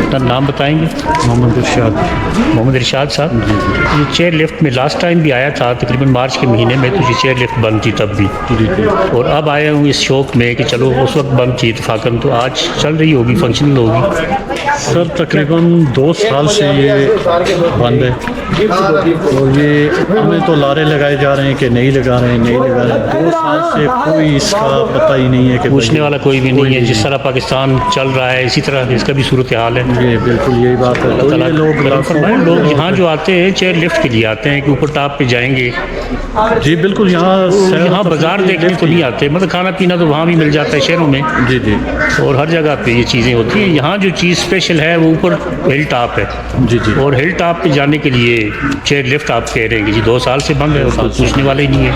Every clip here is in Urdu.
اپنا نام بتائیں گے؟ محمد ارشاد صاحب. یہ چیئر لفٹ میں لاسٹ ٹائم بھی آیا تھا تقریباً مارچ کے مہینے میں، تو یہ چیئر لفٹ بند تھی تب بھی، اور اب آیا ہوں اس شوق میں کہ چلو اس وقت بند تھی اتفاقاً، تو آج چل رہی ہوگی، فنکشنل ہوگی. سر تقریباً 2 سال سے یہ بند ہے، اور یہ ہمیں تو لارے لگائے جا رہے ہیں کہ نہیں لگا رہے ہیں 2 سال سے کوئی اس کا پتہ ہی نہیں ہے کہ پوچھنے والا کوئی بھی نہیں ہے. جس طرح پاکستان چل رہا ہے اسی طرح اس کا بھی صورتحال ہے. یہ بالکل یہی بات ہے. اللہ تعالیٰ لوگ یہاں جو آتے ہیں چیئر لفٹ کے لیے آتے ہیں کہ اوپر ٹاپ پہ جائیں گے. جی بالکل، یہاں بازار دیکھنے کو نہیں آتے، مطلب کھانا پینا تو وہاں بھی مل جاتا ہے شہروں میں، جی جی اور ہر جگہ پہ یہ چیزیں ہوتی ہیں. یہاں جو چیز اسپیشل ہے وہ اوپر ہل ٹاپ ہے، جی جی. اور ہل ٹاپ پہ جانے کے لیے چیئر لفٹ آپ کہہ رہے ہیں کہ جی 2 سال سے بند ہے، اور کوئی پوچھنے والا ہی نہیں ہے.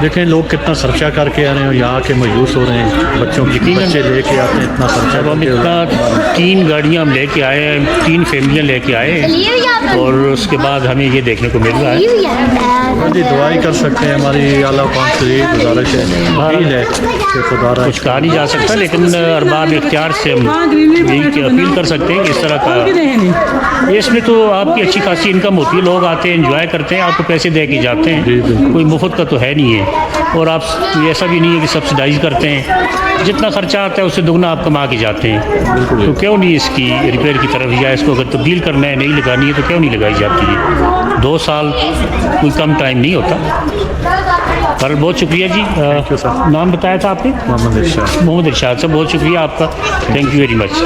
دیکھیں لوگ کتنا خرچہ کر کے آ رہے ہیں، اور یہاں کے مایوس ہو رہے ہیں. بچوں کی بچے لے کے آتے ہیں اتنا خرچہ اب ہم کر کے. اتنا 3 گاڑیاں ہم لے کے آئے ہیں، 3 فیملیاں لے کے آئے ہیں، اور اس کے بعد ہمیں یہ دیکھنے کو مل رہا ہے. جی دعائی کر سکتے ہیں، ہماری اعلیٰ قوم سے یہی گزارش ہے، اپیل ہے کہ خدا را کچھ کہا نہیں جا سکتا، لیکن ارباب اختیار سے ہم یہی اپیل کر سکتے ہیں کہ اس طرح کا اس میں تو آپ کی اچھی خاصی انکم ہوتی ہے، لوگ آتے ہیں انجوائے کرتے ہیں، آپ کو پیسے دے کے جاتے ہیں، کوئی مفت کا تو ہے نہیں ہے. اور آپ ایسا بھی نہیں ہے کہ سبسڈائز کرتے ہیں، جتنا خرچہ آتا ہے اس سے دگنا آپ کما کے جاتے ہیں. تو کیوں نہیں اس کی ریپیئر کی طرف، یا اس کو اگر تبدیل کرنا ہے نہیں لگانی ہے تو کیوں نہیں لگائی جاتی ہے؟ 2 سال کوئی کم ٹائم نہیں ہوتا. پر بہت شکریہ جی. نام بتایا تھا آپ نے؟ محمد ارشاد. محمد ارشاد صاحب، بہت شکریہ آپ کا. Thank you very much.